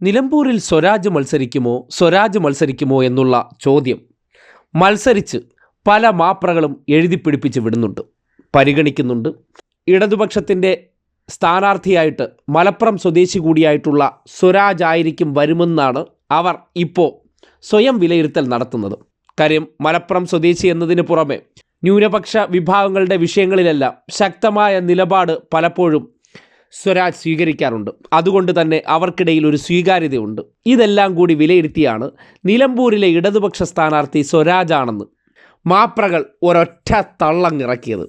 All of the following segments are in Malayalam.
നിലമ്പൂരിൽ സ്വരാജ് മത്സരിക്കുമോ എന്നുള്ള ചോദ്യം മത്സരിച്ച് പല മാപ്രകളും എഴുതിപ്പിടിപ്പിച്ച് വിടുന്നുണ്ട്, പരിഗണിക്കുന്നുണ്ട്. ഇടതുപക്ഷത്തിൻ്റെ സ്ഥാനാർത്ഥിയായിട്ട് മലപ്പുറം സ്വദേശി കൂടിയായിട്ടുള്ള സ്വരാജ് ആയിരിക്കും വരുമെന്നാണ് അവർ ഇപ്പോൾ സ്വയം വിലയിരുത്തൽ നടത്തുന്നത്. കാര്യം, മലപ്പുറം സ്വദേശി എന്നതിന് പുറമെ ന്യൂനപക്ഷ വിഭാഗങ്ങളുടെ വിഷയങ്ങളിലെല്ലാം ശക്തമായ നിലപാട് പലപ്പോഴും സ്വരാജ് സ്വീകരിക്കാറുണ്ട്. അതുകൊണ്ട് തന്നെ അവർക്കിടയിൽ ഒരു സ്വീകാര്യതയുണ്ട്. ഇതെല്ലാം കൂടി വിലയിരുത്തിയാണ് നിലമ്പൂരിലെ ഇടതുപക്ഷ സ്ഥാനാർത്ഥി സ്വരാജാണെന്ന് മാപ്രകൾ ഒരൊറ്റ തള്ളങ്ങിറക്കിയത്.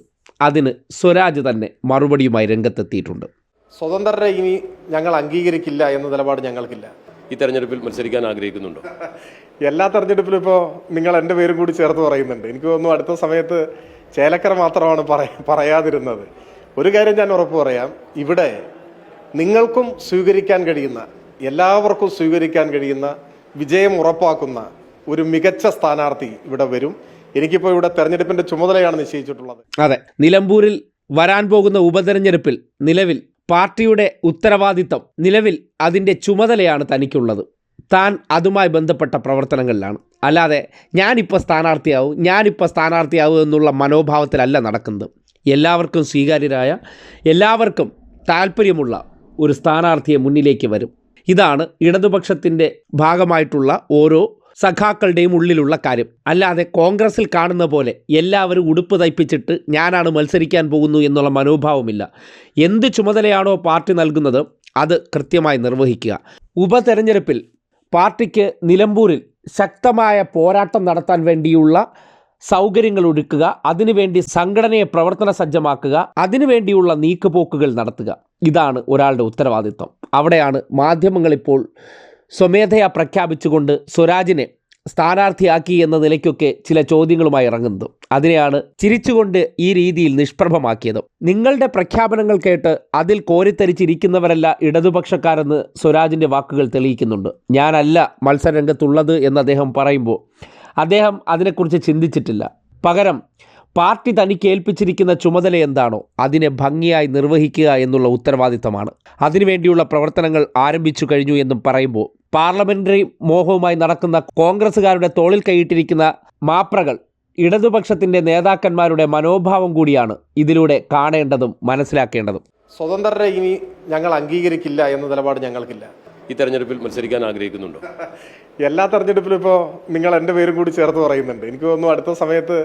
അതിന് സ്വരാജ് തന്നെ മറുപടിയുമായി രംഗത്തെത്തിയിട്ടുണ്ട്. സ്വതന്ത്രരെ ഇനി ഞങ്ങൾ അംഗീകരിക്കില്ല എന്ന നിലപാട് ഞങ്ങൾക്കില്ല. ഈ തെരഞ്ഞെടുപ്പിൽ മത്സരിക്കാൻ ആഗ്രഹിക്കുന്നുണ്ടോ? എല്ലാ തെരഞ്ഞെടുപ്പിലും ഇപ്പോൾ നിങ്ങൾ എൻ്റെ പേരും കൂടി ചേർത്ത് പറയുന്നുണ്ട്. എനിക്ക് തോന്നുന്നു അടുത്ത സമയത്ത് ചേലക്കര മാത്രമാണ് പറയാതിരുന്നത്. ഒരു കാര്യം ഞാൻ ഉറപ്പ് പറയാം, ഇവിടെ നിങ്ങൾക്കും സ്വീകരിക്കാൻ കഴിയുന്ന, എല്ലാവർക്കും സ്വീകരിക്കാൻ കഴിയുന്ന, വിജയം ഉറപ്പാക്കുന്ന ഒരു മികച്ച സ്ഥാനാർത്ഥി ഇവിടെ വരും. എനിക്കിപ്പോൾ ഇവിടെ തെരഞ്ഞെടുപ്പിന്റെ ചുമതലയാണ് നിശ്ചയിച്ചിട്ടുള്ളത്. അതെ, നിലമ്പൂരിൽ വരാൻ പോകുന്ന ഉപതെരഞ്ഞെടുപ്പിൽ നിലവിൽ പാർട്ടിയുടെ ഉത്തരവാദിത്തം, നിലവിൽ അതിൻ്റെ ചുമതലയാണ് തനിക്കുള്ളത്. താൻ അതുമായി ബന്ധപ്പെട്ട പ്രവർത്തനങ്ങളിലാണ്. അല്ലാതെ ഞാനിപ്പോൾ സ്ഥാനാർത്ഥിയാവും എന്നുള്ള മനോഭാവത്തിലല്ല നടക്കുന്നത്. എല്ലാവർക്കും സ്വീകാര്യരായ, എല്ലാവർക്കും താല്പര്യമുള്ള ഒരു സ്ഥാനാർത്ഥിയെ മുന്നിലേക്ക് വരും. ഇതാണ് ഇടതുപക്ഷത്തിൻ്റെ ഭാഗമായിട്ടുള്ള ഓരോ സഖാക്കളുടെയും ഉള്ളിലുള്ള കാര്യം. അല്ലാതെ കോൺഗ്രസിൽ കാണുന്ന പോലെ എല്ലാവരും ഉടുപ്പ് തയ്പ്പിച്ചിട്ട് ഞാനാണ് മത്സരിക്കാൻ പോകുന്നു എന്നുള്ള മനോഭാവമില്ല. എന്ത് ചുമതലയാണോ പാർട്ടി നൽകുന്നത് അത് കൃത്യമായി നിർവഹിക്കുക. ഉപതെരഞ്ഞെടുപ്പിൽ പാർട്ടിക്ക് നിലമ്പൂരിൽ ശക്തമായ പോരാട്ടം നടത്താൻ വേണ്ടിയുള്ള സൗകര്യങ്ങൾ ഒരുക്കുക, അതിനുവേണ്ടി സംഘടനയെ പ്രവർത്തന സജ്ജമാക്കുക, അതിനുവേണ്ടിയുള്ള നീക്കുപോക്കുകൾ നടത്തുക. ഇതാണ് ഒരാളുടെ ഉത്തരവാദിത്വം. അവിടെയാണ് മാധ്യമങ്ങളിപ്പോൾ സ്വമേധയാ പ്രഖ്യാപിച്ചുകൊണ്ട് സ്വരാജിനെ സ്ഥാനാർത്ഥിയാക്കി എന്ന നിലയ്ക്കൊക്കെ ചില ചോദ്യങ്ങളുമായി ഇറങ്ങുന്നത്. അതിനെയാണ് ചിരിച്ചുകൊണ്ട് ഈ രീതിയിൽ നിഷ്പ്രഭമാക്കിയത്. നിങ്ങളുടെ പ്രഖ്യാപനങ്ങൾ കേട്ട് അതിൽ കോരിത്തരിച്ചിരിക്കുന്നവരല്ല ഇടതുപക്ഷക്കാരെന്ന് സ്വരാജിൻ്റെ വാക്കുകൾ തെളിയിക്കുന്നുണ്ട്. ഞാനല്ല മത്സരരംഗത്തുള്ളത് എന്ന് അദ്ദേഹം പറയുമ്പോൾ അദ്ദേഹം അതിനെക്കുറിച്ച് ചിന്തിച്ചിട്ടില്ല. പകരം പാർട്ടി തനിക്ക് ഏൽപ്പിച്ചിരിക്കുന്ന ചുമതല എന്താണോ അതിനെ ഭംഗിയായി നിർവഹിക്കുക എന്നുള്ള ഉത്തരവാദിത്തമാണ്. അതിനുവേണ്ടിയുള്ള പ്രവർത്തനങ്ങൾ ആരംഭിച്ചു കഴിഞ്ഞു എന്നും പറയുമ്പോൾ പാർലമെന്ററി മോഹവുമായി നടക്കുന്ന കോൺഗ്രസ്സുകാരുടെ തോളിൽ കൈയിട്ടിരിക്കുന്ന മാപ്രകൾ ഇടതുപക്ഷത്തിൻ്റെ നേതാക്കന്മാരുടെ മനോഭാവം കൂടിയാണ് ഇതിലൂടെ കാണേണ്ടതും മനസ്സിലാക്കേണ്ടതും. സ്വതന്ത്രരെ ഇനി ഞങ്ങൾ അംഗീകരിക്കില്ല എന്ന നിലപാട് ഞങ്ങൾക്കില്ല. ഈ തെരഞ്ഞെടുപ്പിൽ മത്സരിക്കാൻ ആഗ്രഹിക്കുന്നുണ്ടോ? എല്ലാ തെരഞ്ഞെടുപ്പിലും ഇപ്പോൾ നിങ്ങൾ എൻ്റെ പേരും കൂടി ചേർത്ത് പറയുന്നുണ്ട്. എനിക്ക് തോന്നുന്നു അടുത്ത സമയത്ത്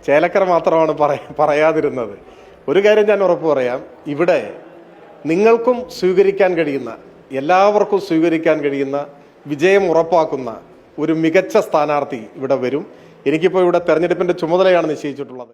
ചേലക്കര മാത്രമാണ് പറയാതിരുന്നത്. ഒരു കാര്യം ഞാൻ ഉറപ്പ് പറയാം, ഇവിടെ നിങ്ങൾക്കും സ്വീകരിക്കാൻ കഴിയുന്ന, എല്ലാവർക്കും സ്വീകരിക്കാൻ കഴിയുന്ന, വിജയം ഉറപ്പാക്കുന്ന ഒരു മികച്ച സ്ഥാനാർത്ഥി ഇവിടെ വരും. എനിക്കിപ്പോൾ ഇവിടെ തെരഞ്ഞെടുപ്പിന്റെ ചുമതലയാണ് നിശ്ചയിച്ചിട്ടുള്ളത്.